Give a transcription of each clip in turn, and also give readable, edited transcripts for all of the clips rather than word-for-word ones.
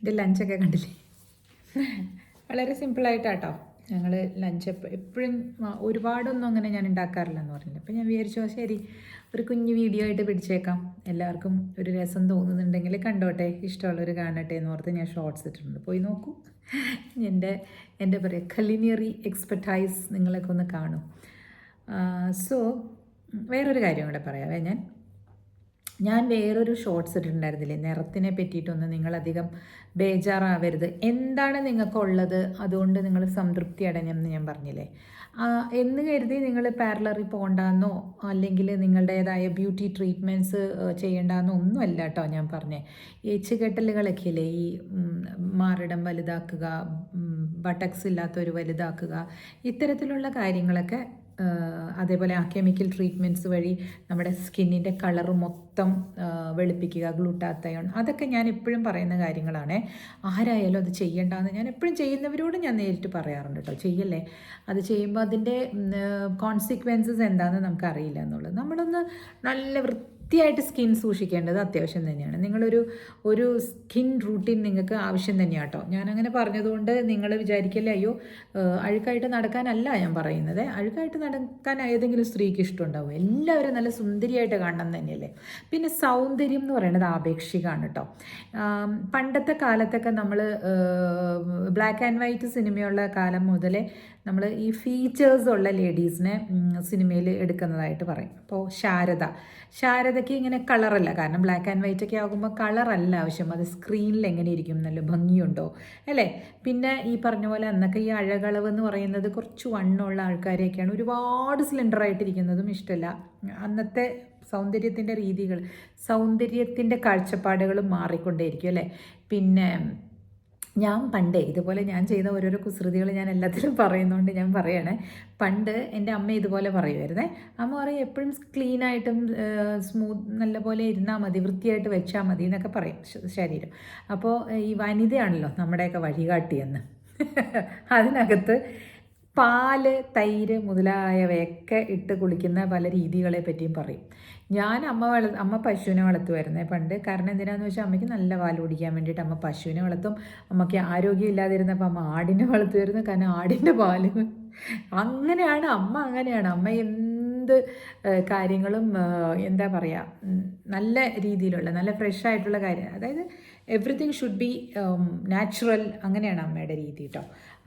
എൻ്റെ ലഞ്ചൊക്കെ കണ്ടില്ലേ? വളരെ സിമ്പിളായിട്ടാട്ടോ ഞങ്ങൾ ലഞ്ച് എപ്പോഴും ഒരുപാടൊന്നും അങ്ങനെ ഞാൻ ഉണ്ടാക്കാറില്ല എന്ന് പറഞ്ഞില്ല. അപ്പോൾ ഞാൻ വിചാരിച്ചു ശരി ഒരു കുഞ്ഞു വീഡിയോ ആയിട്ട് പിടിച്ചേക്കാം, എല്ലാവർക്കും ഒരു രസം തോന്നുന്നുണ്ടെങ്കിൽ കണ്ടോട്ടെ, ഇഷ്ടമുള്ളവർ കാണട്ടെ എന്ന് ഓർത്ത് ഞാൻ ഷോർട്സ് ഇട്ടിട്ടുണ്ട്, പോയി നോക്കൂ. എൻ്റെ പറയുക കലിനിയറി എക്സ്പെർട്ടൈസ് നിങ്ങളൊക്കെ ഒന്ന് കാണും. സോ വേറൊരു കാര്യം കൂടെ പറയാവേ, ഞാൻ വേറൊരു ഷോർട്സ് ഇട്ടിട്ടുണ്ടായിരുന്നില്ലേ നിറത്തിനെ പറ്റിയിട്ടൊന്നും നിങ്ങളധികം ബേജാറാവരുത്, എന്താണ് നിങ്ങൾക്കുള്ളത് അതുകൊണ്ട് നിങ്ങൾ സംതൃപ്തി അടഞ്ഞെന്ന് ഞാൻ പറഞ്ഞില്ലേ. എന്ന് കരുതി നിങ്ങൾ പാർലറിൽ പോകണ്ടെന്നോ അല്ലെങ്കിൽ നിങ്ങളുടേതായ ബ്യൂട്ടി ട്രീറ്റ്മെൻറ്റ്സ് ചെയ്യേണ്ടെന്നോ ഒന്നുമല്ല കേട്ടോ ഞാൻ പറഞ്ഞേ. ഏച്ചുകെട്ടലുകളൊക്കെ ഇല്ലേ, ഈ മാറിടം വലുതാക്കുക, ബട്ടക്സ് ഇല്ലാത്തൊരു വലുതാക്കുക, ഇത്തരത്തിലുള്ള കാര്യങ്ങളൊക്കെ അതേപോലെ ആ കെമിക്കൽ ട്രീറ്റ്മെൻറ്റ്സ് വഴി നമ്മുടെ സ്കിന്നിൻ്റെ കളറ് മൊത്തം വെളുപ്പിക്കുക, ഗ്ലൂട്ടാത്തയോൺ, അതൊക്കെ ഞാൻ എപ്പോഴും പറയുന്ന കാര്യങ്ങളാണ്. ആരായാലും അത് ചെയ്യേണ്ടതെന്ന് ഞാൻ എപ്പോഴും ചെയ്യുന്നവരോട് ഞാൻ നേരിട്ട് പറയാറുണ്ട് കേട്ടോ. ചെയ്യല്ലേ, അത് ചെയ്യുമ്പോൾ അതിൻ്റെ കോൺസിക്വൻസസ് എന്താണെന്ന് നമുക്കറിയില്ല എന്നുള്ളത്. നമ്മളൊന്ന് നല്ല വൃത്തിയായിട്ട് സ്കിൻ സൂക്ഷിക്കേണ്ടത് അത്യാവശ്യം തന്നെയാണ്. ഒരു സ്കിൻ റൂട്ടീൻ നിങ്ങൾക്ക് ആവശ്യം തന്നെയാണ് കേട്ടോ. ഞാനങ്ങനെ പറഞ്ഞതുകൊണ്ട് നിങ്ങൾ വിചാരിക്കല്ലേ അയ്യോ അഴുക്കായിട്ട് നടക്കാനല്ല ഞാൻ പറയുന്നത്. അഴുക്കായിട്ട് നടക്കാൻ ഏതെങ്കിലും സ്ത്രീക്ക് ഇഷ്ടമുണ്ടാവും? എല്ലാവരും നല്ല സുന്ദരിയായിട്ട് കാണണം തന്നെയല്ലേ. പിന്നെ സൗന്ദര്യം എന്ന് പറയുന്നത് ആപേക്ഷികമാണ് കേട്ടോ. പണ്ടത്തെ കാലത്തൊക്കെ നമ്മൾ ബ്ലാക്ക് ആൻഡ് വൈറ്റ് സിനിമയുള്ള കാലം മുതലേ നമ്മൾ ഈ ഫീച്ചേഴ്സ് ഉള്ള ലേഡീസിനെ സിനിമയിൽ എടുക്കുന്നതായിട്ട് പറയും. അപ്പോൾ ശാരദയ്ക്ക് ഇങ്ങനെ കളറല്ല, കാരണം ബ്ലാക്ക് ആൻഡ് വൈറ്റ് ഒക്കെ ആകുമ്പോൾ കളറല്ല ആവശ്യം, അത് സ്ക്രീനിൽ എങ്ങനെ ഇരിക്കും, നല്ല ഭംഗിയുണ്ടോ അല്ലേ. പിന്നെ ഈ പറഞ്ഞ പോലെ അന്നൊക്കെ ഈ അഴകളവ് എന്ന് പറയുന്നത് കുറച്ച് വണ്ണമുള്ള ആൾക്കാരെയൊക്കെയാണ്, ഒരുപാട് സിലിണ്ടറായിട്ടിരിക്കുന്നതും ഇഷ്ടമല്ല. അന്നത്തെ സൗന്ദര്യത്തിൻ്റെ രീതികൾ, സൗന്ദര്യത്തിൻ്റെ കാഴ്ചപ്പാടുകളും മാറിക്കൊണ്ടേയിരിക്കും അല്ലേ. പിന്നെ ഞാൻ പണ്ടേ ഇതുപോലെ ഞാൻ ചെയ്ത ഓരോരോ കുസൃതികൾ ഞാൻ എല്ലാത്തിലും പറയുന്നതുകൊണ്ട് ഞാൻ പറയണേ. പണ്ട് എൻ്റെ അമ്മ ഇതുപോലെ പറയുമായിരുന്നേ. അമ്മ പറയും എപ്പോഴും ക്ലീനായിട്ടും നല്ലപോലെ ഇരുന്നാൽ മതി, വൃത്തിയായിട്ട് വെച്ചാൽ മതി എന്നൊക്കെ പറയും ശരീരം. അപ്പോൾ ഈ വനിതയാണല്ലോ നമ്മുടെയൊക്കെ വഴികാട്ടിയെന്ന്. അതിനകത്ത് പാല്, തൈര് മുതലായവയൊക്കെ ഇട്ട് കുളിക്കുന്ന പല രീതികളെ പറ്റിയും പറയും. ഞാൻ അമ്മ പശുവിനെ വളർത്തുമായിരുന്നേ പണ്ട്. കാരണം എന്തിനാന്ന് വെച്ചാൽ അമ്മയ്ക്ക് നല്ല പാൽ കുടിക്കാൻ വേണ്ടിയിട്ട് അമ്മ പശുവിനെ വളർത്തും. അമ്മയ്ക്ക് ആരോഗ്യം ഇല്ലാതിരുന്നപ്പോൾ അമ്മ ആടിനെ വളർത്തുമായിരുന്നു, കാരണം ആടിൻ്റെ പാല് അങ്ങനെയാണ് അമ്മ എന്ത് കാര്യങ്ങളും എന്താ പറയുക, നല്ല രീതിയിലുള്ള നല്ല ഫ്രഷ് ആയിട്ടുള്ള കാര്യം, അതായത് എവറിത്തിങ് ഷുഡ് ബി നാച്ചുറൽ, അങ്ങനെയാണ് അമ്മയുടെ രീതി കേട്ടോ.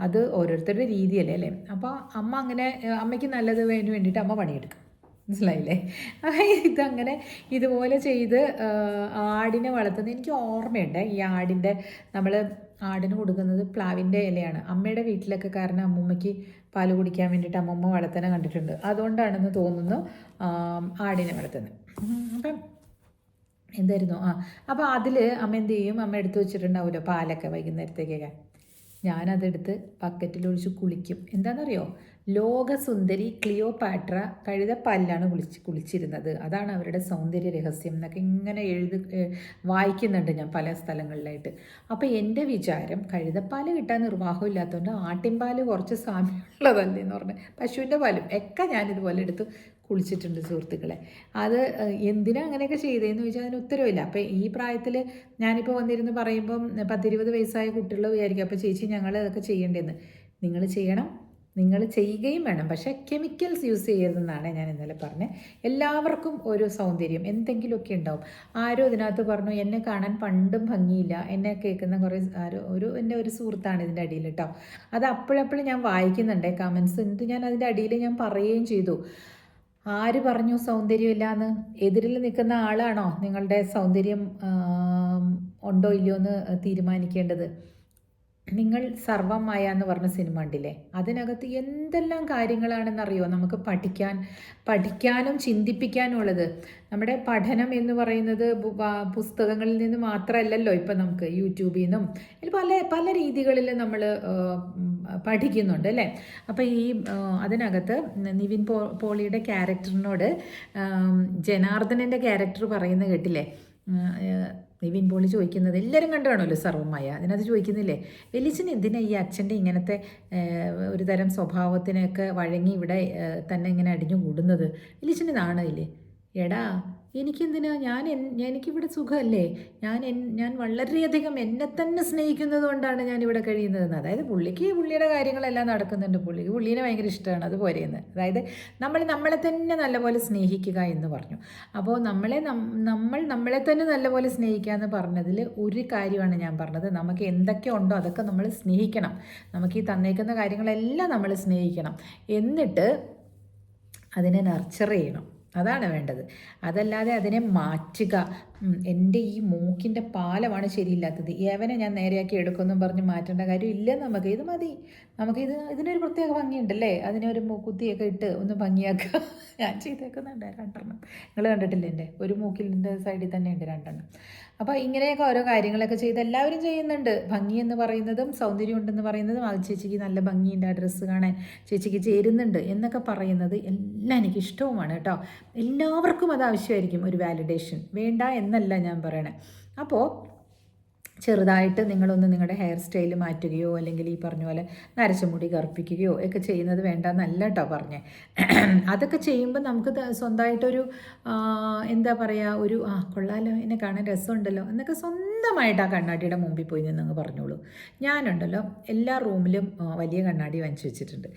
അത് ഓരോരുത്തരുടെ രീതിയല്ലേ അല്ലേ. അപ്പോൾ അമ്മ അങ്ങനെ അമ്മയ്ക്ക് നല്ലത് വേണ്ടിയിട്ട് അമ്മ പണിയെടുക്കും, മനസ്സിലായില്ലേ. ഇതങ്ങനെ ഇതുപോലെ ചെയ്ത് ആടിനെ വളർത്തുന്നത് എനിക്ക് ഓർമ്മയുണ്ട്. ഈ നമ്മൾ ആടിന് കൊടുക്കുന്നത് പ്ലാവിൻ്റെ ഇലയാണ് അമ്മയുടെ വീട്ടിലൊക്കെ. കാരണം അമ്മൂമ്മയ്ക്ക് പാല് കുടിക്കാൻ വേണ്ടിയിട്ട് അമ്മൂമ്മ വളർത്തനെ കണ്ടിട്ടുണ്ട്, അതുകൊണ്ടാണെന്ന് തോന്നുന്നു ആടിനെ വളർത്തുന്നത്. അപ്പം എന്തായിരുന്നു അപ്പോൾ അതിൽ അമ്മ എന്ത് ചെയ്യും, അമ്മ എടുത്ത് വെച്ചിട്ടുണ്ടാവുമല്ലോ പാലൊക്കെ വൈകുന്നേരത്തേക്കൊക്കെ, ഞാനതെടുത്ത് ബക്കറ്റിലൊഴിച്ച് കുളിക്കും. എന്താണെന്നറിയോ, ലോകസുന്ദരി ക്ലിയോപാട്ര കഴുതപ്പാലിലാണ് കുളിച്ചിരുന്നത്, അതാണ് അവരുടെ സൗന്ദര്യ രഹസ്യം എന്നൊക്കെ ഇങ്ങനെ വായിക്കുന്നുണ്ട് ഞാൻ പല സ്ഥലങ്ങളിലായിട്ട്. അപ്പോൾ എൻ്റെ വിചാരം കഴുതപ്പാല് കിട്ടാൻ നിർവാഹമില്ലാത്തതുകൊണ്ട് ആട്ടിൻപാല് കുറച്ച് സാമ്യമുള്ളതല്ലേ എന്ന് പറഞ്ഞ് പശുവിൻ്റെ പാലും ഒക്കെ ഞാനിതുപോലെ എടുത്ത് കുളിച്ചിട്ടുണ്ട് സുഹൃത്തുക്കളെ. അത് എന്തിനാ അങ്ങനെയൊക്കെ ചെയ്തതെന്ന് ചോദിച്ചാൽ അതിന് ഉത്തരവില്ല. അപ്പോൾ ഈ പ്രായത്തിൽ ഞാനിപ്പോൾ വന്നിരുന്ന് പറയുമ്പം 10-20 വയസ്സായ കുട്ടികൾ വിചാരിക്കും അപ്പോൾ ചേച്ചി ഞങ്ങൾ അതൊക്കെ ചെയ്യേണ്ടതെന്ന്. നിങ്ങൾ ചെയ്യണം, നിങ്ങൾ ചെയ്യുകയും വേണം, പക്ഷേ കെമിക്കൽസ് യൂസ് ചെയ്യരുതെന്നാണ് ഞാൻ ഇന്നലെ പറഞ്ഞത്. എല്ലാവർക്കും ഒരു സൗന്ദര്യം എന്തെങ്കിലുമൊക്കെ ഉണ്ടാവും. ആരോ ഇതിനകത്ത് പറഞ്ഞു എന്നെ കാണാൻ പണ്ടും ഭംഗിയില്ല, എന്നെ കേൾക്കുന്ന കുറേ എൻ്റെ ഒരു സുഹൃത്താണ് ഇതിൻ്റെ അടിയിൽ കേട്ടോ. അത് അപ്പോഴപ്പോഴും ഞാൻ വായിക്കുന്നുണ്ട് കമൻസ്, എന്നിട്ട് ഞാൻ അതിൻ്റെ അടിയിൽ ഞാൻ പറയുകയും ചെയ്തു. ആര് പറഞ്ഞു സൗന്ദര്യമില്ലാന്ന്? എതിരിൽ നിൽക്കുന്ന ആളാണോ നിങ്ങളുടെ സൗന്ദര്യം ഉണ്ടോ ഇല്ലയോ എന്ന് തീരുമാനിക്കേണ്ടത്? നിങ്ങൾ സർവമായ എന്ന് പറഞ്ഞ സിനിമ ഉണ്ടില്ലേ, അതിനകത്ത് എന്തെല്ലാം കാര്യങ്ങളാണെന്നറിയോ നമുക്ക് പഠിക്കാനും ചിന്തിപ്പിക്കാനും ഉള്ളത്. നമ്മുടെ പഠനം എന്ന് പറയുന്നത് പുസ്തകങ്ങളിൽ നിന്ന് മാത്രമല്ലല്ലോ, ഇപ്പം നമുക്ക് യൂട്യൂബിൽ നിന്നും പല രീതികളിൽ നമ്മൾ പഠിക്കുന്നുണ്ട് അല്ലേ. അപ്പോൾ അതിനകത്ത് നിവിൻ പോളിയുടെ ക്യാരക്ടറിനോട് ജനാർദ്ദനൻ്റെ ക്യാരക്ടർ പറയുന്നത് കേട്ടില്ലേ, നിവിൻ പോളി ചോദിക്കുന്നത് എല്ലാവരും കണ്ടു കാണുമല്ലോ സർവമായ, അതിനകത്ത് ചോദിക്കുന്നില്ലേ വലിയച്ഛന് എന്തിനാ ഈ അച്ഛൻ്റെ ഇങ്ങനത്തെ ഒരു തരം സ്വഭാവത്തിനൊക്കെ വഴങ്ങി ഇവിടെ തന്നെ ഇങ്ങനെ അടിഞ്ഞു കൂടുന്നത്, വലിയച്ഛന് നാണമില്ലേ? എടാ എനിക്കെന്തിനാ, എനിക്കിവിടെ സുഖമല്ലേ, ഞാൻ വളരെയധികം എന്നെ തന്നെ സ്നേഹിക്കുന്നത് കൊണ്ടാണ് ഞാനിവിടെ കഴിയുന്നതെന്ന്. അതായത് പുള്ളിയുടെ കാര്യങ്ങളെല്ലാം നടക്കുന്നുണ്ട്, പുള്ളീനെ ഭയങ്കര ഇഷ്ടമാണ്, അതുപോലെയെന്ന്. അതായത് നമ്മളെ തന്നെ നല്ലപോലെ സ്നേഹിക്കുക എന്ന് പറഞ്ഞു. അപ്പോൾ നമ്മളെ തന്നെ നല്ലപോലെ സ്നേഹിക്കുക എന്ന് പറഞ്ഞതിൽ ഒരു കാര്യമാണ് ഞാൻ പറഞ്ഞത്. നമുക്ക് എന്തൊക്കെ ഉണ്ടോ അതൊക്കെ നമ്മൾ സ്നേഹിക്കണം. നമുക്ക് ഈ തന്നേക്കുന്ന കാര്യങ്ങളെല്ലാം നമ്മൾ സ്നേഹിക്കണം. എന്നിട്ട് അതിനെ നർച്ചർ ചെയ്യണം. അതാണ് വേണ്ടത്. അതല്ലാതെ അതിനെ മാറ്റുക. എൻ്റെ ഈ മൂക്കിൻ്റെ പാലമാണ് ശരിയില്ലാത്തത്, ഏവനെ ഞാൻ നേരെയാക്കി എടുക്കുമെന്നും പറഞ്ഞ് മാറ്റേണ്ട കാര്യം ഇല്ല. ഇത് മതി. ഇതിനൊരു പ്രത്യേക ഭംഗിയുണ്ടല്ലേ, അതിനൊരു മൂക്കുത്തിയൊക്കെ ഇട്ട് ഒന്ന് ഭംഗിയാക്കുക. ഞാൻ ചെയ്തേക്കുന്നുണ്ട് 2 നിങ്ങൾ കണ്ടിട്ടില്ല, എൻ്റെ ഒരു മൂക്കിൻ്റെ സൈഡിൽ തന്നെ ഉണ്ട് 2. അപ്പോൾ ഇങ്ങനെയൊക്കെ ഓരോ കാര്യങ്ങളൊക്കെ ചെയ്ത് എല്ലാവരും ചെയ്യുന്നുണ്ട്. ഭംഗി എന്ന് പറയുന്നതും സൗന്ദര്യം ഉണ്ടെന്ന് പറയുന്നതും, അത് ചേച്ചിക്ക് നല്ല ഭംഗിയുണ്ട്, ആ ഡ്രസ്സ് കാണാൻ ചേച്ചിക്ക് ചേരുന്നുണ്ട് എന്നൊക്കെ പറയുന്നത് എല്ലാം എനിക്ക് ഇഷ്ടവുമാണ് കേട്ടോ. എല്ലാവർക്കും അത് ആവശ്യമായിരിക്കും ഒരു വാലിഡേഷൻ, വേണ്ട എന്നല്ല ഞാൻ പറയണേ. അപ്പോൾ ചെറുതായിട്ട് നിങ്ങളൊന്ന് നിങ്ങളുടെ ഹെയർ സ്റ്റൈൽ മാറ്റുകയോ അല്ലെങ്കിൽ ഈ പറഞ്ഞ പോലെ നരച്ച മുടി കറുപ്പിക്കുകയോ ഒക്കെ ചെയ്യുന്നത് വേണ്ടെന്നല്ല കേട്ടോ പറഞ്ഞേ. അതൊക്കെ ചെയ്യുമ്പോൾ നമുക്ക് സ്വന്തമായിട്ടൊരു എന്താ പറയുക, ഒരു കൊള്ളാലോ, എന്നെ കാണാൻ രസമുണ്ടല്ലോ എന്നൊക്കെ സ്വന്തമായിട്ട് ആ കണ്ണാടിയുടെ മുമ്പിൽ പോയി നിന്നങ്ങ് പറഞ്ഞോളൂ. ഞാനുണ്ടല്ലോ എല്ലാ റൂമിലും വലിയ കണ്ണാടി വാങ്ങിച്ചു വെച്ചിട്ടുണ്ട്.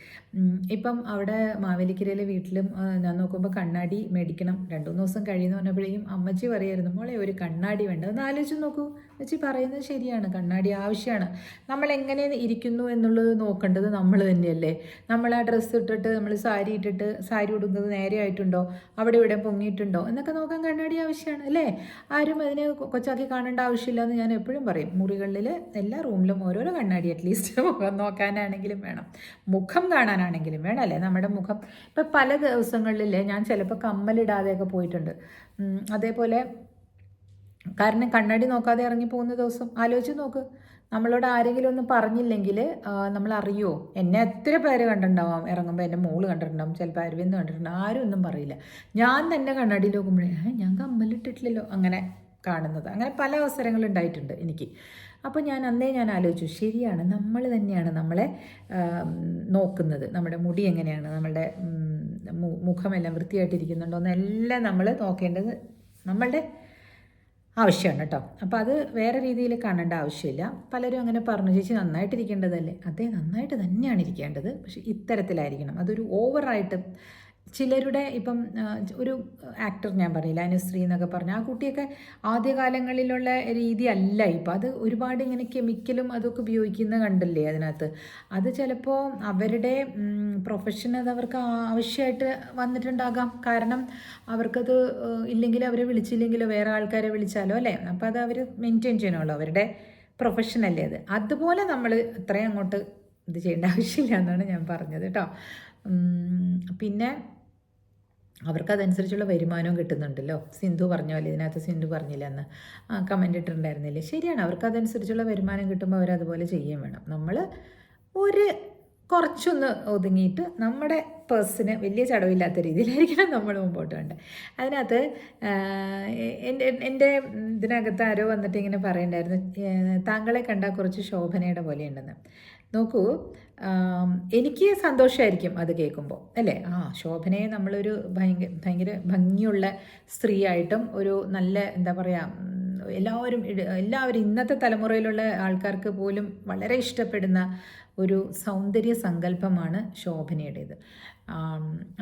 ഇപ്പം അവിടെ മാവേലിക്കരയിലെ വീട്ടിലും ഞാൻ നോക്കുമ്പോൾ കണ്ണാടി മേടിക്കണം 2-3 ദിവസം കഴിയുന്ന പറഞ്ഞപ്പോഴേക്കും അമ്മച്ചി പറയായിരുന്നു, മോളെ ഒരു കണ്ണാടി വേണ്ട. ഒന്ന് ആലോചിച്ച് നോക്കൂ, അമ്മച്ചി പറയുന്നത് ശരിയാണ്, കണ്ണാടി ആവശ്യമാണ്. നമ്മൾ എങ്ങനെ ഇരിക്കുന്നു എന്നുള്ളത് നോക്കേണ്ടത് നമ്മൾ തന്നെയല്ലേ. നമ്മൾ ആ ഡ്രസ്സ് ഇട്ടിട്ട്, നമ്മൾ സാരി ഉടുക്കുന്നത് നേരെ ആയിട്ടുണ്ടോ, അവിടെ ഇവിടെ പൊങ്ങിയിട്ടുണ്ടോ എന്നൊക്കെ നോക്കാൻ കണ്ണാടി ആവശ്യമാണ് അല്ലേ. ആരും അതിനെ കൊച്ചാക്കി കാണേണ്ട ആവശ്യമില്ല എന്ന് ഞാൻ എപ്പോഴും പറയും. മുറികളിൽ എല്ലാ റൂമിലും ഓരോരോ കണ്ണാടി അറ്റ്ലീസ്റ്റ് മുഖം നോക്കാനാണെങ്കിലും വേണം, മുഖം കാണാനാണെങ്കിലും വേണം അല്ലേ. നമ്മുടെ മുഖം ഇപ്പം പല ദിവസങ്ങളിലേ ഞാൻ ചിലപ്പോൾ കമ്മലിടാതെയൊക്കെ പോയിട്ടുണ്ട്. അതേപോലെ കാരണം കണ്ണാടി നോക്കാതെ ഇറങ്ങി പോകുന്ന ദിവസം ആലോചിച്ച് നോക്ക്. നമ്മളോട് ആരെങ്കിലും ഒന്നും പറഞ്ഞില്ലെങ്കിൽ നമ്മൾ അറിയുമോ? എന്നെ എത്ര പേര് കണ്ടിട്ടുണ്ടാവാം, ഇറങ്ങുമ്പോൾ എൻ്റെ മോള് കണ്ടിട്ടുണ്ടാവും, ചിലപ്പോൾ അരവിന്ദ് കണ്ടിട്ടുണ്ടാവും, ആരും ഒന്നും പറയില്ല. ഞാൻ തന്നെ കണ്ണാടിയിൽ നോക്കുമ്പോഴേ ഞാൻ കമ്മലിട്ടിട്ടില്ലല്ലോ അങ്ങനെ കാണുന്നത്. അങ്ങനെ പല അവസരങ്ങളുണ്ടായിട്ടുണ്ട് എനിക്ക്. അപ്പോൾ ഞാൻ ആലോചിച്ചു, ശരിയാണ്, നമ്മൾ തന്നെയാണ് നമ്മളെ നോക്കുന്നത്. നമ്മുടെ മുടി എങ്ങനെയാണ്, നമ്മളുടെ മുഖമെല്ലാം വൃത്തിയായിട്ടിരിക്കുന്നുണ്ടോ എന്നെല്ലാം നമ്മൾ നോക്കേണ്ടത് നമ്മളുടെ ആവശ്യമാണ് കേട്ടോ. അപ്പോൾ അത് വേറെ രീതിയിൽ കാണേണ്ട ആവശ്യമില്ല. പലരും അങ്ങനെ പറഞ്ഞു, ചേച്ചി നന്നായിട്ടിരിക്കേണ്ടതല്ലേ. അതേ, നന്നായിട്ട് തന്നെയാണ് ഇരിക്കേണ്ടത്, പക്ഷെ ഇത്തരത്തിലായിരിക്കണം. അതൊരു ഓവറായിട്ട് ചിലരുടെ ഇപ്പം ഒരു ആക്ടർ ഞാൻ പറഞ്ഞില്ല, അനുശ്രീ എന്നൊക്കെ പറഞ്ഞ ആ കുട്ടിയൊക്കെ ആദ്യകാലങ്ങളിലുള്ള രീതി അല്ല ഇപ്പം. അത് ഒരുപാട് ഇങ്ങനെ കെമിക്കലും അതൊക്കെ ഉപയോഗിക്കുന്ന കണ്ടല്ലേ അതിനകത്ത്. അത് ചിലപ്പോൾ അവരുടെ പ്രൊഫഷൻ അത് അവർക്ക് ആവശ്യമായിട്ട് വന്നിട്ടുണ്ടാകാം. കാരണം അവർക്കത് ഇല്ലെങ്കിൽ അവരെ വിളിച്ചില്ലെങ്കിലോ വേറെ ആൾക്കാരെ വിളിച്ചാലോ അല്ലേ. അപ്പോൾ അത് അവർ മെയിൻറ്റെയിൻ ചെയ്യണമല്ലോ, അവരുടെ പ്രൊഫഷനല്ലേ അത്. അതുപോലെ നമ്മൾ അത്രയും അങ്ങോട്ട് ഇത് ചെയ്യേണ്ട ആവശ്യമില്ല എന്നാണ് ഞാൻ പറഞ്ഞത് കേട്ടോ. പിന്നെ അവർക്കതനുസരിച്ചുള്ള വരുമാനവും കിട്ടുന്നുണ്ടല്ലോ. സിന്ധു പറഞ്ഞ പോലെ, ഇതിനകത്ത് സിന്ധു പറഞ്ഞില്ല എന്ന് കമൻ്റ് ഇട്ടിട്ടുണ്ടായിരുന്നില്ലേ. ശരിയാണ്, അവർക്കതനുസരിച്ചുള്ള വരുമാനം കിട്ടുമ്പോൾ അവരതുപോലെ ചെയ്യുകയും വേണം. നമ്മൾ കുറച്ചൊന്ന് ഒതുങ്ങിയിട്ട് നമ്മുടെ പേഴ്സിന് വലിയ ചടവില്ലാത്ത രീതിയിലായിരിക്കണം നമ്മൾ മുമ്പോട്ട് വേണ്ടത്. അതിനകത്ത് എൻ്റെ ഇതിനകത്ത് ആരോ വന്നിട്ട് ഇങ്ങനെ പറയണ്ടായിരുന്നു, താങ്കളെ കണ്ടാൽ കുറച്ച് ശോഭനയുടെ പോലെയുണ്ടെന്ന്. നോക്കൂ, എനിക്ക് സന്തോഷമായിരിക്കും അത് കേൾക്കുമ്പോൾ അല്ലേ. ശോഭനയെ നമ്മളൊരു ഭയങ്കര ഭംഗിയുള്ള സ്ത്രീയായിട്ടും ഒരു നല്ല എന്താ പറയുക, എല്ലാവരും ഇന്നത്തെ തലമുറയിലുള്ള ആൾക്കാർക്ക് പോലും വളരെ ഇഷ്ടപ്പെടുന്ന ഒരു സൗന്ദര്യ സങ്കല്പമാണ് ശോഭനയുടേത്.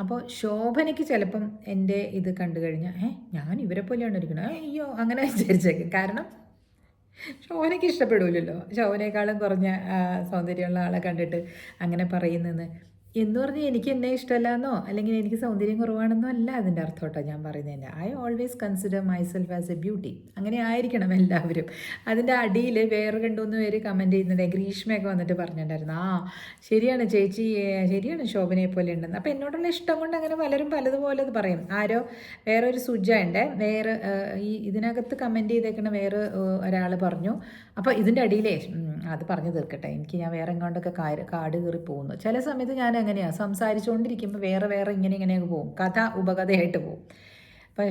അപ്പോൾ ശോഭനയ്ക്ക് ചിലപ്പം എൻ്റെ ഇത് കണ്ടു കഴിഞ്ഞാൽ ഞാൻ ഇവരെ പോലെയാണ് ഇരിക്കുന്നത്, അയ്യോ അങ്ങനെ വിചാരിച്ചേക്കും. കാരണം ശോഭനയ്ക്ക് ഇഷ്ടപ്പെടില്ലല്ലോ, ശോഭനയെക്കാളും കുറഞ്ഞ സൗന്ദര്യമുള്ള ആളെ കണ്ടിട്ട് അങ്ങനെ പറയുന്നതെന്ന് എന്ന് പറഞ്ഞാൽ എനിക്ക് എന്നെ ഇഷ്ടമല്ലെന്നോ അല്ലെങ്കിൽ എനിക്ക് സൗന്ദര്യം കുറവാണെന്നോ അല്ല അതിൻ്റെ അർത്ഥം കേട്ടോ ഞാൻ പറയുന്നതിൻ്റെ. I always consider myself as A beauty. അങ്ങനെ ആയിരിക്കണം എല്ലാവരും. അതിൻ്റെ അടിയിൽ വേറെ 2-3 പേര് കമൻറ്റ് ചെയ്യുന്നുണ്ട്. ഗ്രീഷ്മയൊക്കെ വന്നിട്ട് പറഞ്ഞിട്ടുണ്ടായിരുന്നു, ശരിയാണ് ചേച്ചി, ശരിയാണ് ശോഭനയെ പോലെ ഉണ്ടെന്ന്. അപ്പോൾ എന്നോടുള്ള ഇഷ്ടം കൊണ്ട് അങ്ങനെ പലരും പലതുപോലെ അത് പറയും. വേറൊരു സുജ ഉണ്ട്, ഇതിനകത്ത് കമൻറ്റ് ചെയ്തേക്കണ വേറെ ഒരാൾ പറഞ്ഞു. അപ്പോൾ ഇതിൻ്റെ അടിയിലേ അത് പറഞ്ഞു തീർക്കട്ടെ, ഞാൻ വേറെ എങ്ങോട്ടൊക്കെ കാട് കയറി പോകുന്നു. ചില സമയത്ത് ഞാൻ എങ്ങനെയാണ് സംസാരിച്ചുകൊണ്ടിരിക്കുമ്പോൾ വേറെ ഇങ്ങനെയൊക്കെ പോകും, കഥ ഉപകഥയായിട്ട് പോകും. അപ്പോൾ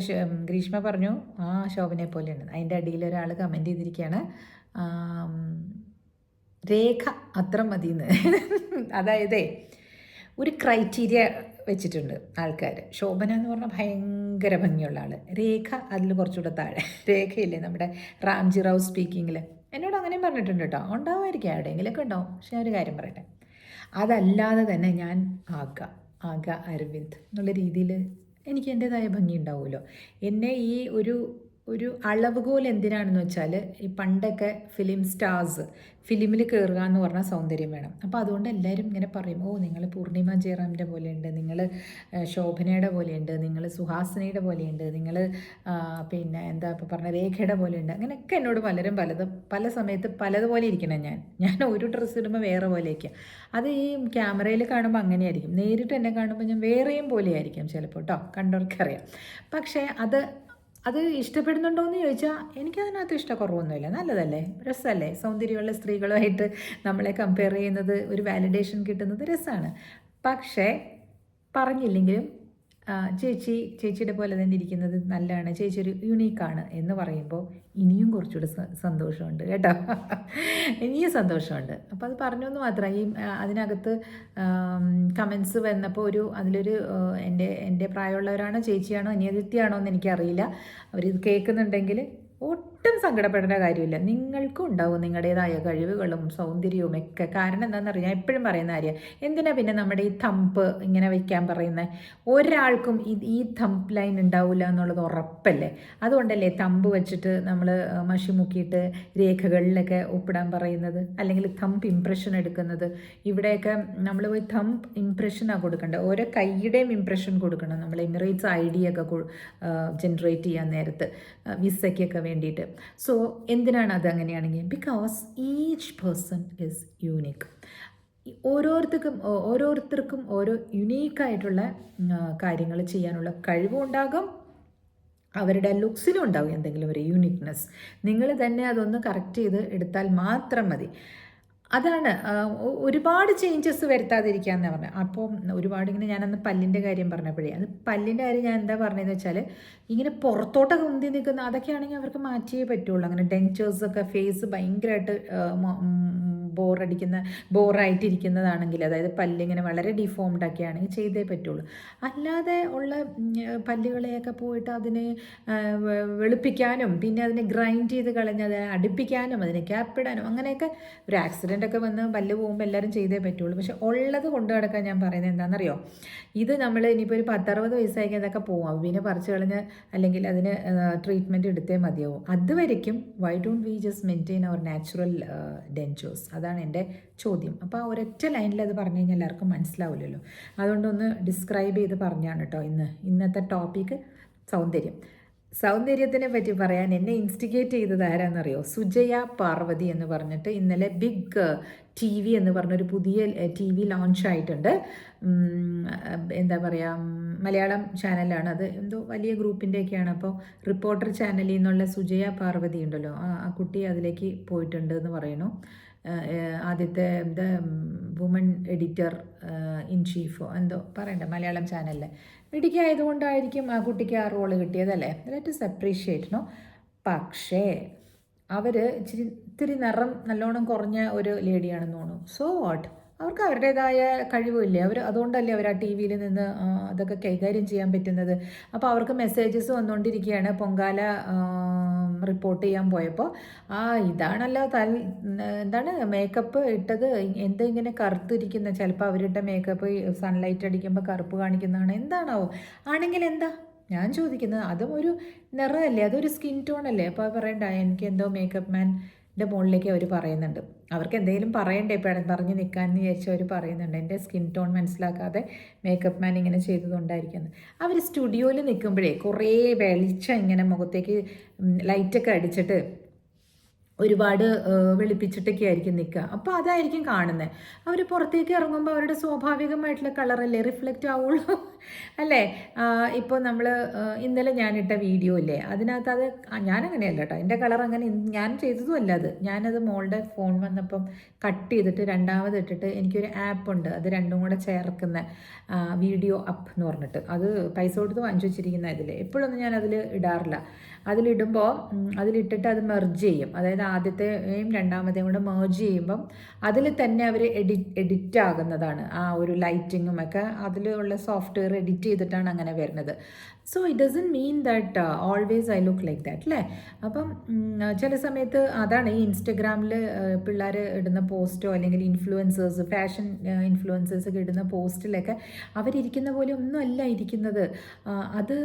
ഗ്രീഷ്മ പറഞ്ഞു ശോഭനയെ പോലെയാണ്. അതിൻ്റെ അടിയിൽ ഒരാൾ കമൻറ്റ് ചെയ്തിരിക്കുകയാണ്, രേഖ അത്ര മതിയെന്ന്. അതായത് ഒരു ക്രൈറ്റീരിയ വെച്ചിട്ടുണ്ട് ആൾക്കാർ. ശോഭന എന്ന് പറഞ്ഞാൽ ഭയങ്കര ഭംഗിയുള്ള ആൾ. രേഖ അതിൽ കുറച്ചുകൂടെ താഴെ. രേഖയില്ലേ നമ്മുടെ റാംജി റാവു സ്പീക്കിങ്ങിൽ, എന്നോട് അങ്ങനെയും പറഞ്ഞിട്ടുണ്ട് കേട്ടോ. ഉണ്ടാവുമായിരിക്കും, എവിടെയെങ്കിലുമൊക്കെ ഉണ്ടാവും. പക്ഷേ ഒരു കാര്യം പറയട്ടെ, അതല്ലാതെ തന്നെ ഞാൻ ആഗ അരവിന്ദ് എന്നുള്ള രീതിയിൽ എനിക്ക് എൻ്റേതായ ഭംഗി ഉണ്ടാവുമല്ലോ. എന്നെ ഈ ഒരു ഒരു അളവുകോൽ എന്തിനാണെന്ന് വെച്ചാൽ, ഈ പണ്ടൊക്കെ ഫിലിം സ്റ്റാർസ് ഫിലിമിൽ കയറുക എന്ന് പറഞ്ഞാൽ സൗന്ദര്യം വേണം. അപ്പോൾ അതുകൊണ്ട് എല്ലാവരും ഇങ്ങനെ പറയും, ഓ നിങ്ങൾ പൂർണിമ ജയറാമിൻ്റെ പോലെയുണ്ട്, നിങ്ങൾ ശോഭനയുടെ പോലെയുണ്ട്, നിങ്ങൾ സുഹാസിനിയുടെ പോലെയുണ്ട്, നിങ്ങൾ പിന്നെ എന്താ ഇപ്പോൾ പറഞ്ഞ രേഖയുടെ പോലെയുണ്ട്. അങ്ങനെയൊക്കെ എന്നോട് പലരും പല സമയത്ത് പലതുപോലെ ഇരിക്കണം. ഞാൻ ഒരു ഡ്രസ്സ് ഇടുമ്പോൾ വേറെ പോലെയൊക്കെയാണ്. അത് ഈ ക്യാമറയിൽ കാണുമ്പോൾ അങ്ങനെയായിരിക്കും, നേരിട്ട് എന്നെ കാണുമ്പോൾ ഞാൻ വേറെയും പോലെയായിരിക്കും ചിലപ്പോൾ കേട്ടോ, കണ്ടവർക്കറിയാം. പക്ഷേ അത് ഇഷ്ടപ്പെടുന്നുണ്ടോ എന്ന് ചോദിച്ചാൽ എനിക്കതിനകത്ത് ഇഷ്ടക്കുറവൊന്നുമില്ല. നല്ലതല്ലേ, രസമല്ലേ, സൗന്ദര്യമുള്ള സ്ത്രീകളുമായിട്ട് നമ്മളെ കമ്പയർ ചെയ്യുന്നത്, ഒരു വാലിഡേഷൻ കിട്ടുന്നത് രസമാണ്. പക്ഷേ പറഞ്ഞില്ലെങ്കിലും ചേച്ചിയുടെ പോലെ തന്നെ ഇരിക്കുന്നത് നല്ലതാണ്, ചേച്ചി ഒരു യുണീക്കാണ് എന്ന് പറയുമ്പോൾ ഇനിയും കുറച്ചുകൂടി സന്തോഷമുണ്ട് കേട്ടോ. ഇനിയും സന്തോഷമുണ്ട്. അപ്പോൾ അത് പറഞ്ഞു എന്ന് മാത്രം. ഈ അതിനകത്ത് കമൻസ് വന്നപ്പോൾ അതിലൊരു എൻ്റെ പ്രായമുള്ളവരാണോ ചേച്ചിയാണോ അനിയത്തിയാണോ എന്ന് എനിക്കറിയില്ല. അവരിത് കേൾക്കുന്നുണ്ടെങ്കിൽ ഒട്ടും സങ്കടപ്പെടേണ്ട കാര്യമില്ല. നിങ്ങൾക്കും ഉണ്ടാവും നിങ്ങളുടേതായ കഴിവുകളും സൗന്ദര്യവും ഒക്കെ. കാരണം എന്താണെന്നറിയാം, ഞാൻ എപ്പോഴും പറയുന്ന കാര്യം, എന്തിനാ പിന്നെ നമ്മുടെ ഈ തമ്പ് ഇങ്ങനെ വയ്ക്കാൻ പറയുന്നത്? ഒരാൾക്കും ഈ തമ്പ് ലൈൻ ഉണ്ടാവില്ല എന്നുള്ളത് ഉറപ്പല്ലേ? അതുകൊണ്ടല്ലേ തമ്പ് വെച്ചിട്ട് നമ്മൾ മഷി മുക്കിയിട്ട് രേഖകളിലൊക്കെ ഒപ്പിടാൻ പറയുന്നത്, അല്ലെങ്കിൽ തമ്പ് ഇംപ്രഷൻ എടുക്കുന്നത്. ഇവിടെയൊക്കെ നമ്മൾ പോയി തമ്പ് ഇംപ്രഷനാണ് കൊടുക്കേണ്ടത്. ഓരോ കൈയുടെയും ഇംപ്രഷൻ കൊടുക്കണം നമ്മൾ എമിറേറ്റ്സ് ID ഒക്കെ ജനറേറ്റ് ചെയ്യാൻ നേരത്ത്, വിസയ്ക്കൊക്കെ വേണ്ടിയിട്ട്. സോ എന്തിനാണ് അത് അങ്ങനെയാണെങ്കിൽ? Because each person is unique. ഓരോരുത്തർക്കും ഓരോ യുണീക്കായിട്ടുള്ള കാര്യങ്ങൾ ചെയ്യാനുള്ള കഴിവും ഉണ്ടാകും. അവരുടെ ലുക്സിനും ഉണ്ടാവും എന്തെങ്കിലും ഒരു യൂണിക്നെസ്. നിങ്ങൾ തന്നെ അതൊന്ന് കറക്റ്റ് ചെയ്ത് എടുത്താൽ മാത്രം മതി. അതാണ് ഒരുപാട് ചേഞ്ചസ് വരുത്താതിരിക്കുക എന്ന് പറഞ്ഞത്. അപ്പോൾ ഒരുപാട് ഇങ്ങനെ ഞാനന്ന് പല്ലിൻ്റെ കാര്യം പറഞ്ഞപ്പോഴേ, അത് പല്ലിൻ്റെ കാര്യം ഞാൻ എന്താ പറഞ്ഞതെന്ന് വെച്ചാൽ, ഇങ്ങനെ പുറത്തോട്ടൊക്കെ ഉന്തി നിൽക്കുന്ന അതൊക്കെയാണെങ്കിൽ അവർക്ക് മാറ്റിയേ പറ്റുള്ളൂ. അങ്ങനെ ഡെൻച്ചേഴ്സൊക്കെ ഫേസ് ഭയങ്കരമായിട്ട് ബോറായിട്ടിരിക്കുന്നതാണെങ്കിൽ, അതായത് പല്ലിങ്ങനെ വളരെ ഡിഫോംഡ് ഒക്കെ ആണെങ്കിൽ ചെയ്തേ പറ്റുള്ളൂ. അല്ലാതെ ഉള്ള പല്ലുകളെയൊക്കെ പോയിട്ട് അതിനെ വെളുപ്പിക്കാനും പിന്നെ അതിനെ ഗ്രൈൻഡ് ചെയ്ത് കളഞ്ഞ് അതിനെ അടുപ്പിക്കാനും അതിനെ ക്യാപ്പിടാനും അങ്ങനെയൊക്കെ ഒരു ആക്സിഡൻ്റ് ഒക്കെ വന്ന് പല്ല് പോകുമ്പോൾ എല്ലാവരും ചെയ്തേ പറ്റുള്ളൂ. പക്ഷെ ഉള്ളത് കൊണ്ടു നടക്കാൻ ഞാൻ പറയുന്നത് എന്താണെന്നറിയോ, ഇത് നമ്മൾ ഇനിയിപ്പോൾ ഒരു 10-60 വയസ്സായി അതൊക്കെ പോവാം, പിന്നെ പറിച്ചു കളഞ്ഞ് അല്ലെങ്കിൽ അതിന് ട്രീറ്റ്മെൻറ്റ് എടുത്തേ മതിയാവും. അതുവരയ്ക്കും why don't we just maintain our natural dentures? അതാണ് എൻ്റെ ചോദ്യം. അപ്പോൾ ആ ഒരൊറ്റ ലൈനിൽ അത് പറഞ്ഞു കഴിഞ്ഞാൽ എല്ലാവർക്കും മനസ്സിലാവില്ലല്ലോ. അതുകൊണ്ടൊന്ന് ഡിസ്ക്രൈബ് ചെയ്ത് പറഞ്ഞാണ് കേട്ടോ ഇന്നത്തെ ടോപ്പിക്ക് സൗന്ദര്യത്തിനെ പറ്റി പറയാൻ എന്നെ ഇൻസ്റ്റിഗേറ്റ് ചെയ്തത് ആരാന്നറിയോ? സുജയ പാർവതി എന്ന് പറഞ്ഞിട്ട് ഇന്നലെ ബിഗ് TV എന്ന് പറഞ്ഞൊരു പുതിയ TV ലോഞ്ച് ആയിട്ടുണ്ട്. എന്താ പറയുക, മലയാളം ചാനലാണ് അത്, എന്തോ വലിയ ഗ്രൂപ്പിൻ്റെയൊക്കെയാണ്. അപ്പോൾ റിപ്പോർട്ടർ ചാനലിൽ നിന്നുള്ള സുജയ പാർവതി ഉണ്ടല്ലോ, ആ കുട്ടി അതിലേക്ക് പോയിട്ടുണ്ട് എന്ന് പറയുന്നു. ആദ്യത്തെ വുമൺ എഡിറ്റർ ഇൻ ചീഫോ എന്തോ പറയണ്ട മലയാളം ചാനലിൽ. ഇടുക്കി ആയതുകൊണ്ടായിരിക്കും ആ കുട്ടിക്ക് ആ റോള് കിട്ടിയതല്ലേ. Let us appreciate no. പക്ഷേ അവർ ഇത്തിരി നിറം നല്ലോണം കുറഞ്ഞ ഒരു ലേഡിയാണെന്ന് തോന്നുന്നു. സോ വാട്ട്, അവർക്ക് അവരുടേതായ കഴിവില്ലേ, അതുകൊണ്ടല്ലേ അവർ ആ TV നിന്ന് അതൊക്കെ കൈകാര്യം ചെയ്യാൻ പറ്റുന്നത്. അപ്പോൾ അവർക്ക് മെസ്സേജസ് വന്നുകൊണ്ടിരിക്കുകയാണ്. പൊങ്കാല റിപ്പോർട്ട് ചെയ്യാൻ പോയപ്പോൾ ഇതാണല്ലോ എന്താണ് മേക്കപ്പ് ഇട്ടത്, ഇങ്ങനെ കറുത്തിരിക്കുന്ന, ചിലപ്പോൾ അവരുടെ മേക്കപ്പ് സൺലൈറ്റ് അടിക്കുമ്പോൾ കറുപ്പ് കാണിക്കുന്നതാണ്, എന്താണാവോ? ആണെങ്കിൽ എന്താ ഞാൻ ചോദിക്കുന്നത്, അതും ഒരു നിറമല്ലേ, അതൊരു സ്കിൻ ടോൺ അല്ലേ. അപ്പോൾ പറയണ്ട എനിക്ക് എന്തോ മേക്കപ്പ് മാൻ്റെ മുകളിലേക്ക് അവർ പറയുന്നുണ്ട്. അവർക്ക് എന്തെങ്കിലും പറയണ്ടേ, പറഞ്ഞ് നിൽക്കാമെന്ന് വിചാരിച്ച് അവർ പറയുന്നുണ്ട്. എൻ്റെ സ്കിൻ ടോൺ മനസ്സിലാക്കാതെ മേക്കപ്പ് മാൻ ഇങ്ങനെ ചെയ്തതുകൊണ്ടായിരിക്കുന്നത്. അവർ സ്റ്റുഡിയോയിൽ നിൽക്കുമ്പോഴേ കുറേ വെളിച്ചം ഇങ്ങനെ മുഖത്തേക്ക് ലൈറ്റൊക്കെ അടിച്ചിട്ട് ഒരുപാട് വെളുപ്പിച്ചിട്ടൊക്കെ ആയിരിക്കും നിൽക്കുക. അപ്പോൾ അതായിരിക്കും കാണുന്നത്. അവർ പുറത്തേക്ക് ഇറങ്ങുമ്പോൾ അവരുടെ സ്വാഭാവികമായിട്ടുള്ള കളറല്ലേ റിഫ്ലക്റ്റ് ആവുള്ളൂ. അല്ലേ? ഇപ്പോൾ നമ്മൾ ഇന്നലെ ഞാനിട്ട വീഡിയോ ഇല്ലേ, അതിനകത്ത് അത് ഞാനങ്ങനെയല്ല കേട്ടോ, എൻ്റെ കളർ അങ്ങനെ ഞാൻ ചെയ്തതും അല്ല അത്. ഞാനത് മോളുടെ ഫോൺ വന്നപ്പം കട്ട് ചെയ്തിട്ട് രണ്ടാമത് ഇട്ടിട്ട് എനിക്കൊരു ആപ്പ് ഉണ്ട്, അത് രണ്ടും കൂടെ ചേർക്കുന്ന വീഡിയോ അപ്പ് എന്ന് പറഞ്ഞിട്ട്, അത് പൈസ കൊടുത്ത് വാങ്ങിച്ചു വെച്ചിരിക്കുന്ന ഇതിൽ എപ്പോഴൊന്നും ഞാൻ അതിൽ ഇടാറില്ല. അതിലിടുമ്പോൾ അതിലിട്ടിട്ട് അത് മെർജ് ചെയ്യും, അതായത് ആദ്യത്തെയും രണ്ടാമത്തെയും കൂടെ മെർജ് ചെയ്യുമ്പം അതിൽ തന്നെ അവർ എഡിറ്റ് ആകുന്നതാണ്. ആ ഒരു ലൈറ്റിങ്ങും ഒക്കെ അതിലുള്ള സോഫ്റ്റ്വെയർ എഡിറ്റ് ചെയ്തിട്ടാണ് അങ്ങനെ വരുന്നത്. So it doesn't mean that always I look like that അല്ലേ. അപ്പം ചില സമയത്ത് അതാണ് ഈ ഇൻസ്റ്റഗ്രാമിൽ പിള്ളേർ ഇടുന്ന പോസ്റ്റോ അല്ലെങ്കിൽ ഇൻഫ്ലുവൻസേഴ്സ്, ഫാഷൻ ഇൻഫ്ലുവൻസേഴ്സൊക്കെ ഇടുന്ന പോസ്റ്റിലൊക്കെ അവരിയ്ക്കുന്ന പോലെ ഒന്നും അല്ല ഇരിക്കുന്നത്. അത്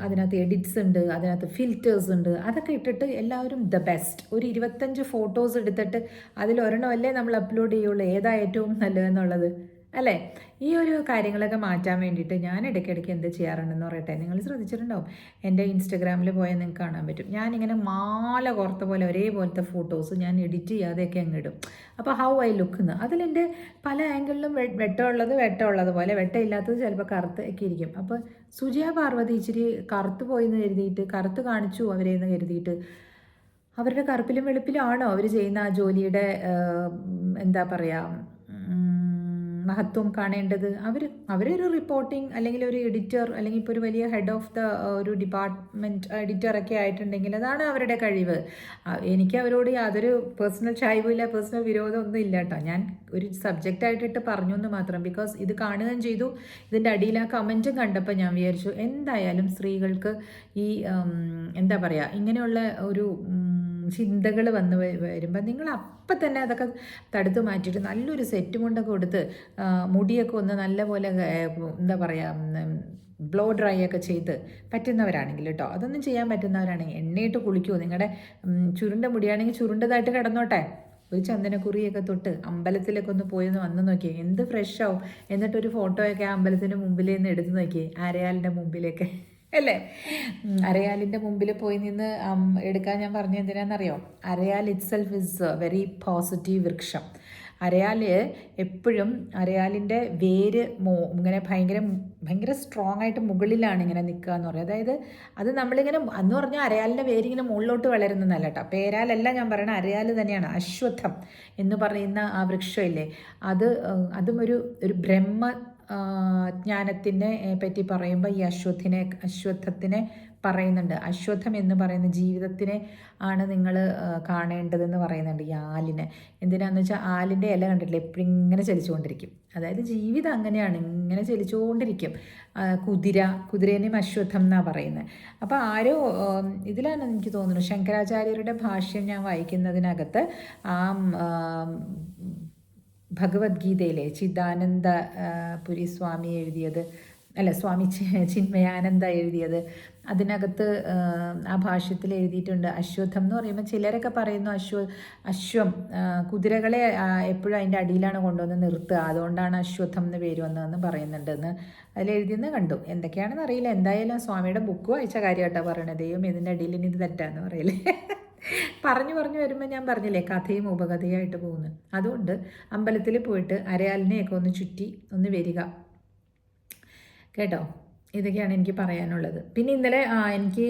അതിനകത്ത് എഡിറ്റ്സ് ഉണ്ട്, അതിനകത്ത് ഫിൽറ്റേഴ്സ് ഉണ്ട്, അതൊക്കെ ഇട്ടിട്ട് എല്ലാവരും ദ ബെസ്റ്റ് ഒരു 25 ഫോട്ടോസ് എടുത്തിട്ട് അതിലൊരെണ്ണമല്ലേ നമ്മൾ അപ്ലോഡ് ചെയ്യുള്ളൂ, ഏതാ ഏറ്റവും നല്ലതെന്നുള്ളത് അല്ലേ. ഈ ഒരു കാര്യങ്ങളൊക്കെ മാറ്റാൻ വേണ്ടിയിട്ട് ഞാൻ ഇടയ്ക്കിടയ്ക്ക് എന്ത് ചെയ്യാറുണ്ടെന്ന് പറയട്ടെ. നിങ്ങൾ ശ്രദ്ധിച്ചിട്ടുണ്ടാവും, എൻ്റെ ഇൻസ്റ്റഗ്രാമിൽ പോയാൽ നിങ്ങൾക്ക് കാണാൻ പറ്റും, ഞാനിങ്ങനെ മാല കോർത്ത പോലെ ഒരേപോലത്തെ ഫോട്ടോസ് ഞാൻ എഡിറ്റ് ചെയ്യാതെയൊക്കെ അങ്ങ് ഇടും. അപ്പോൾ ഹൗ ഐ ലുക്ക് എന്ന് അതിലെൻ്റെ പല ആംഗിളിലും വെട്ടമുള്ളത് പോലെ, വെട്ടമില്ലാത്തത് ചിലപ്പോൾ കറുത്ത് ഒക്കെ ഇരിക്കും. അപ്പോൾ സുജയ പാർവതി ഇച്ചിരി കറുത്ത് പോയെന്ന് കരുതിയിട്ട്, കറുത്ത് കാണിച്ചു അവരെന്ന് കരുതിയിട്ട് അവരുടെ കറുപ്പിലും വെളുപ്പിലും ആണോ അവർ ചെയ്യുന്ന ആ ജോലിയുടെ എന്താ പറയുക മഹത്വം കാണേണ്ടത്? അവരൊരു റിപ്പോർട്ടിംഗ് അല്ലെങ്കിൽ ഒരു എഡിറ്റർ അല്ലെങ്കിൽ ഇപ്പോൾ ഒരു വലിയ ഹെഡ് ഓഫ് ദ ഒരു ഡിപ്പാർട്ട്മെൻറ്റ് എഡിറ്ററൊക്കെ ആയിട്ടുണ്ടെങ്കിൽ അതാണ് അവരുടെ കഴിവ്. എനിക്ക് അവരോട് യാതൊരു പേഴ്സണൽ ചായ്വുമില്ല, പേഴ്സണൽ വിരോധം ഒന്നും ഇല്ല കേട്ടോ. ഞാൻ ഒരു സബ്ജക്റ്റായിട്ടിട്ട് പറഞ്ഞു എന്ന് മാത്രം. ബിക്കോസ് ഇത് കാണുകയും ചെയ്തു, ഇതിൻ്റെ അടിയിൽ ആ കമൻറ്റും കണ്ടപ്പോൾ ഞാൻ വിചാരിച്ചു എന്തായാലും സ്ത്രീകൾക്ക് ഈ എന്താ പറയുക ഇങ്ങനെയുള്ള ഒരു ചിന്തകൾ വന്ന് വരുമ്പോൾ നിങ്ങൾ അപ്പം തന്നെ അതൊക്കെ തടുത്ത് മാറ്റിയിട്ട് നല്ലൊരു സെറ്റ് കൊണ്ടൊക്കെ കൊടുത്ത് മുടിയൊക്കെ ഒന്ന് നല്ലപോലെ എന്താ പറയുക ബ്ലോ ഡ്രൈ ഒക്കെ ചെയ്ത് പറ്റുന്നവരാണെങ്കിൽ കേട്ടോ, അതൊന്നും ചെയ്യാൻ പറ്റുന്നവരാണെങ്കിൽ എണ്ണയിട്ട് കുളിക്കുമോ. നിങ്ങളുടെ ചുരുണ്ട മുടിയാണെങ്കിൽ ചുരുണ്ടതായിട്ട് കിടന്നോട്ടെ, ഒരു ചന്ദനക്കുറിയൊക്കെ തൊട്ട് അമ്പലത്തിലൊക്കെ ഒന്ന് പോയി വന്ന് നോക്കിയേ, എന്ത് ഫ്രഷ് ആവും. എന്നിട്ടൊരു ഫോട്ടോയൊക്കെ ആ അമ്പലത്തിൻ്റെ മുമ്പിൽ നിന്ന് എടുത്ത് നോക്കിയേ, അരയാലിൻ്റെ മുമ്പിലേക്ക് അല്ലേ. അരയാലിൻ്റെ മുമ്പിൽ പോയി നിന്ന് എടുക്കാൻ ഞാൻ പറഞ്ഞ എന്തിനാണെന്നറിയോ? അരയാൽ itself is very positive വൃക്ഷം. അരയാൽ എപ്പോഴും അരയാലിൻ്റെ വേര് ഇങ്ങനെ ഭയങ്കര സ്ട്രോങ് ആയിട്ട് മുകളിലാണ് ഇങ്ങനെ നിൽക്കുക എന്ന് പറയും. അതായത് അത് നമ്മളിങ്ങനെ എന്ന് പറഞ്ഞാൽ അരയാലിൻ്റെ വേരിങ്ങനെ മുകളിലോട്ട് വളരുന്നതല്ല കേട്ടോ, പേരാലല്ല ഞാൻ പറയണത്, അരയാൽ തന്നെയാണ്. അശ്വത്ഥം എന്ന് പറയുന്ന ആ വൃക്ഷമില്ലേ, അതും ഒരു ബ്രഹ്മ ജ്ഞാനത്തിനെ പറ്റി പറയുമ്പോൾ ഈ അശ്വത്ഥത്തിനെ പറയുന്നുണ്ട്. അശ്വത്ഥം എന്ന് പറയുന്ന ജീവിതത്തിനെ ആണ് നിങ്ങൾ കാണേണ്ടതെന്ന് പറയുന്നുണ്ട് ഈ ആലിന്. എന്തിനാന്ന് വെച്ചാൽ ആലിൻ്റെ ഇല കണ്ടിട്ടില്ല, എപ്പോഴും ഇങ്ങനെ ചലിച്ചുകൊണ്ടിരിക്കും. അതായത് ജീവിതം അങ്ങനെയാണ്, ഇങ്ങനെ ചലിച്ചുകൊണ്ടിരിക്കും. കുതിരേനെയും അശ്വത്ഥം എന്നാണ് പറയുന്നത്. അപ്പോൾ ആരോ ഇതിലാണ് എനിക്ക് തോന്നുന്നു ശങ്കരാചാര്യരുടെ ഭാഷ്യം ഞാൻ വായിക്കുന്നതിനകത്ത് ആ ഭഗവത്ഗീതയിലെ ചിദാനന്ദ പുരി സ്വാമി എഴുതിയത് അല്ല, സ്വാമി ചിന്മയാനന്ദ എഴുതിയത്, അതിനകത്ത് ആ ഭാഷ്യത്തിൽ എഴുതിയിട്ടുണ്ട്. അശ്വത്ഥം എന്ന് പറയുമ്പോൾ ചിലരൊക്കെ പറയുന്നു അശ്വം കുതിരകളെ എപ്പോഴും അതിൻ്റെ അടിയിലാണ് കൊണ്ടുവന്ന് നിർത്തുക, അതുകൊണ്ടാണ് അശ്വത്ഥം എന്ന് പേര് വന്നതെന്ന് പറയുന്നുണ്ടെന്ന് അതിലെഴുതിയെന്ന് കണ്ടു. എന്തൊക്കെയാണെന്ന് അറിയില്ല. എന്തായാലും സ്വാമിയുടെ ബുക്ക് വായിച്ച കാര്യമായിട്ടാണ് പറയണത്. ദൈവം ഇതിൻ്റെ അടിയിൽ ഇനി ഇത് തെറ്റാന്ന് പറയില്ലേ. പറഞ്ഞു വരുമ്പോൾ ഞാൻ പറഞ്ഞില്ലേ കഥയും ഉപകഥയായിട്ട് പോകുന്നു. അതുകൊണ്ട് അമ്പലത്തിൽ പോയിട്ട് അരയാലിനെയൊക്കെ ഒന്ന് ചുറ്റി ഒന്ന് വരിക കേട്ടോ. ഇതൊക്കെയാണ് എനിക്ക് പറയാനുള്ളത്. പിന്നെ ഇന്നലെ എനിക്ക്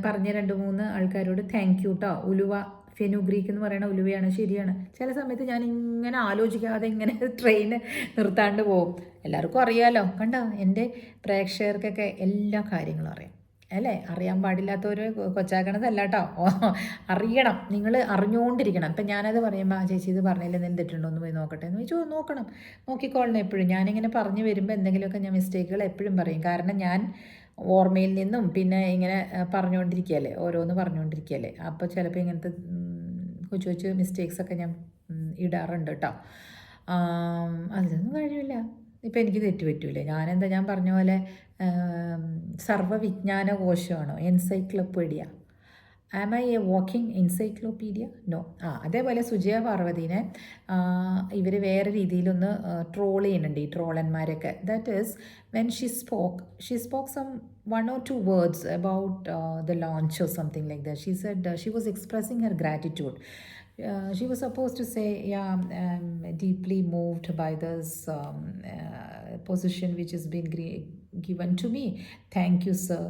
പറഞ്ഞ 2-3 ആൾക്കാരോട് താങ്ക് യു കേട്ടോ. ഉലുവ ഫെനുഗ്രീക്ക് എന്ന് പറയുന്ന ഉലുവയാണ്, ശരിയാണ്. ചില സമയത്ത് ഞാൻ ഇങ്ങനെ ആലോചിക്കാതെ ഇങ്ങനെ ട്രെയിന് നിർത്താണ്ട് പോകും. എല്ലാവർക്കും അറിയാലോ, കണ്ടോ എൻ്റെ പ്രേക്ഷകർക്കൊക്കെ എല്ലാ കാര്യങ്ങളും അറിയാം അല്ലേ. അറിയാൻ പാടില്ലാത്തവർ കൊച്ചാക്കണതല്ല കേട്ടോ, അറിയണം, നിങ്ങൾ അറിഞ്ഞുകൊണ്ടിരിക്കണം. ഇപ്പം ഞാനത് പറയുമ്പോൾ ചേച്ചി ഇത് പറഞ്ഞില്ല, എന്തെങ്കിലും തെറ്റുണ്ടോ എന്ന് പോയി നോക്കട്ടെ എന്ന് ചോദിച്ചു, നോക്കണം, നോക്കിക്കോളണം എപ്പോഴും. ഞാനിങ്ങനെ പറഞ്ഞു വരുമ്പോൾ എന്തെങ്കിലുമൊക്കെ ഞാൻ മിസ്റ്റേക്കുകൾ എപ്പോഴും പറയും. കാരണം ഞാൻ ഓർമ്മയിൽ നിന്നും പിന്നെ ഇങ്ങനെ പറഞ്ഞുകൊണ്ടിരിക്കുകയല്ലേ, ഓരോന്ന് പറഞ്ഞുകൊണ്ടിരിക്കുകയല്ലേ. അപ്പോൾ ചിലപ്പോൾ ഇങ്ങനത്തെ കൊച്ചു മിസ്റ്റേക്സൊക്കെ ഞാൻ ഇടാറുണ്ട് കേട്ടോ. അതിലൊന്നും കഴിയില്ല. ഇപ്പം എനിക്ക് തെറ്റ് പറ്റൂലേ. ഞാൻ പറഞ്ഞ പോലെ സർവ്വവിജ്ഞാന കോശമാണോ, encyclopedia? Am I a walking encyclopedia? No. അതേപോലെ സുജയ പാർവതീനെ ഇവർ വേറെ രീതിയിലൊന്ന് ട്രോൾ ചെയ്യുന്നുണ്ട്, ഈ ട്രോളന്മാരൊക്കെ. That is when she spoke some 1 or 2 words about the launch or something like that. She said she was expressing her gratitude. She was supposed to say, yeah, I'm deeply moved by this position which has been given to me. Thank you, sir.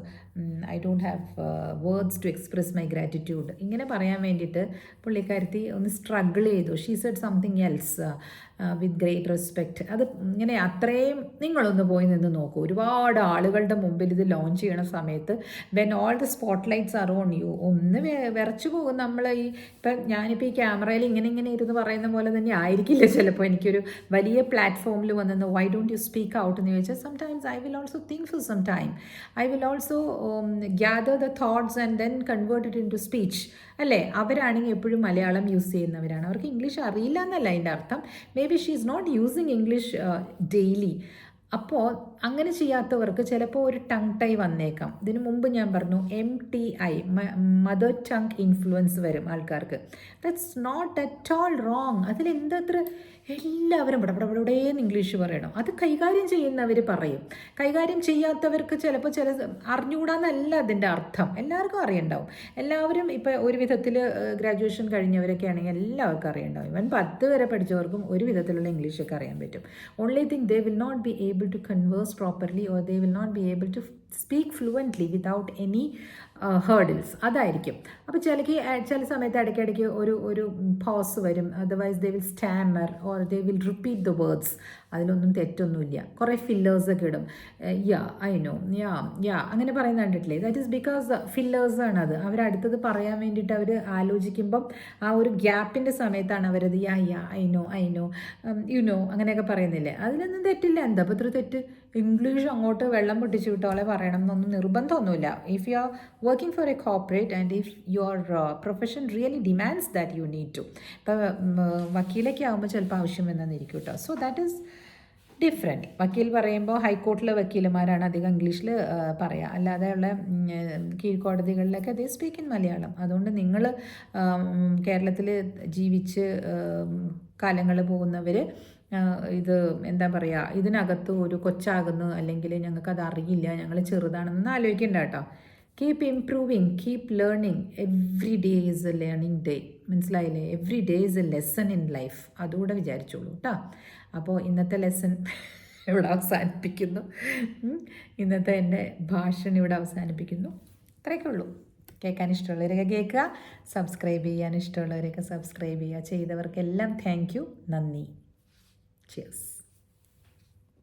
I don't have words to express my gratitude. ഇങ്ങനെ പറയാൻ വേണ്ടിയിട്ട് പുള്ളിക്കാരത്തി ഒന്ന് struggle ചെയ്തു. She said something else with great respect. അത് ഇങ്ങനെ അത്രയും നിങ്ങളൊന്ന് പോയി നിന്ന് നോക്കൂ. ഒരുപാട് ആളുകളുടെ മുമ്പിൽ ഇത് ലോഞ്ച് ചെയ്യണ സമയത്ത് when all the spot lights R on you, ഒന്ന് വിറച്ചു പോകും നമ്മൾ. ഇപ്പം ഞാനിപ്പോൾ ഈ ക്യാമറയിൽ ഇങ്ങനെ ഇരുന്ന് പറയുന്ന പോലെ തന്നെ ആയിരിക്കില്ല ചിലപ്പോൾ എനിക്കൊരു വലിയ പ്ലാറ്റ്ഫോമിൽ വന്നെന്ന് why don't you speak out എന്ന് ചോദിച്ചാൽ sometimes I will also think for some time. I will also gather the thoughts and then convert it into speech. അല്ലേ? അവരാണെങ്കിൽ എപ്പോഴും മലയാളം യൂസ് ചെയ്യുന്നവരാണ്. അവർക്ക് ഇംഗ്ലീഷ് അറിയില്ല എന്നല്ല അതിൻ്റെ അർത്ഥം. Maybe she is not using English daily. അപ്പോൾ അങ്ങനെ ചെയ്യാത്തവർക്ക് ചിലപ്പോൾ ഒരു ടങ് ടൈ വന്നേക്കാം. ഇതിനു മുമ്പ് ഞാൻ പറഞ്ഞു MTI, മദർ ടങ് ഇൻഫ്ലുവൻസ് വരും ആൾക്കാർക്ക്. That's not at all wrong. അതിലെന്തത്ര എല്ലാവരും പടപടപടേന്ന് ഇംഗ്ലീഷ് പറയണം. അത് കൈകാര്യം ചെയ്യുന്നവർ പറയും. കൈകാര്യം ചെയ്യാത്തവർക്ക് ചിലപ്പോൾ അറിഞ്ഞുകൂടാന്നല്ല അതിൻ്റെ അർത്ഥം. എല്ലാവർക്കും അറിയണ്ടാവും. എല്ലാവരും ഇപ്പോൾ ഒരു വിധത്തിൽ ഗ്രാജുവേഷൻ കഴിഞ്ഞവരൊക്കെ ആണെങ്കിൽ എല്ലാവർക്കും അറിയണ്ടാവും. ഇവൻ 10 വരെ പഠിച്ചവർക്കും ഒരു വിധത്തിലുള്ള ഇംഗ്ലീഷൊക്കെ അറിയാൻ പറ്റും. Only thing they will not be able to converse properly or they will not be able to speak fluently without any hurdles. അതായിരിക്കും. അപ്പോൾ ചില സമയത്ത് ഇടയ്ക്കിടയ്ക്ക് ഒരു പോസ് വരും. Otherwise they will Starmer or they will repeat the words. അതിലൊന്നും തെറ്റൊന്നുമില്ല. കുറേ ഫില്ലേഴ്സൊക്കെ ഇടും. ഐ നോ, അങ്ങനെ പറയുന്ന കണ്ടിട്ടില്ലേ? ദാറ്റ് ഈസ് ബിക്കോസ് ഫില്ലേഴ്സാണ് അത്. അവരടുത്തത് പറയാൻ വേണ്ടിയിട്ട് അവർ ആലോചിക്കുമ്പം ആ ഒരു ഗ്യാപ്പിൻ്റെ സമയത്താണ് അവരത് ഐ നോ യു നോ അങ്ങനെയൊക്കെ പറയുന്നില്ലേ? അതിലൊന്നും തെറ്റില്ല. എന്താ അപ്പോൾ ഇത്ര തെറ്റ്? ഇംഗ്ലീഷ് അങ്ങോട്ട് വെള്ളം പൊട്ടിച്ചു വിട്ടോളെ പറയണം എന്നൊന്നും നിർബന്ധമൊന്നുമില്ല. If you are working for a corporate and if your profession really demands that you need to. ഇപ്പോൾ വക്കീലൊക്കെ ആകുമ്പോൾ ചിലപ്പോൾ ആവശ്യം വന്നെന്നിരിക്കും കേട്ടോ. So that is different. വക്കീൽ പറയുമ്പോൾ ഹൈക്കോർട്ടിലെ വക്കീലന്മാരാണ് അധികം ഇംഗ്ലീഷിൽ പറയുക. അല്ലാതെയുള്ള കീഴ്ക്കോടതികളിലൊക്കെ ദേ സ്പീക്ക് ഇൻ മലയാളം. അതുകൊണ്ട് നിങ്ങൾ കേരളത്തിൽ ജീവിച്ച് കാലങ്ങൾ പോകുന്നവർ ഇത് എന്താ പറയുക, ഇതിനകത്ത് ഒരു കൊച്ചാകുന്നു അല്ലെങ്കിൽ ഞങ്ങൾക്കത് അറിയില്ല, ഞങ്ങൾ ചെറുതാണെന്ന് ആലോചിക്കേണ്ട കേട്ടോ. Keep improving, keep learning. Every day is a learning day. മനസ്സിലായില്ലേ? Every day is a lesson in life. അതുകൂടെ വിചാരിച്ചോളൂ കേട്ടോ. അപ്പോൾ ഇന്നത്തെ ലെസൺ ഇവിടെ അവസാനിപ്പിക്കുന്നു. ഇന്നത്തെ എൻ്റെ ഭാഷണം ഇവിടെ അവസാനിപ്പിക്കുന്നു. അത്രയൊക്കെ ഉള്ളൂ. കേൾക്കാൻ ഇഷ്ടമുള്ളവരൊക്കെ കേൾക്കുക, സബ്സ്ക്രൈബ് ചെയ്യാൻ ഇഷ്ടമുള്ളവരൊക്കെ സബ്സ്ക്രൈബ് ചെയ്യുക. ചെയ്തവർക്കെല്ലാം താങ്ക് യു, നന്ദി. Cheers.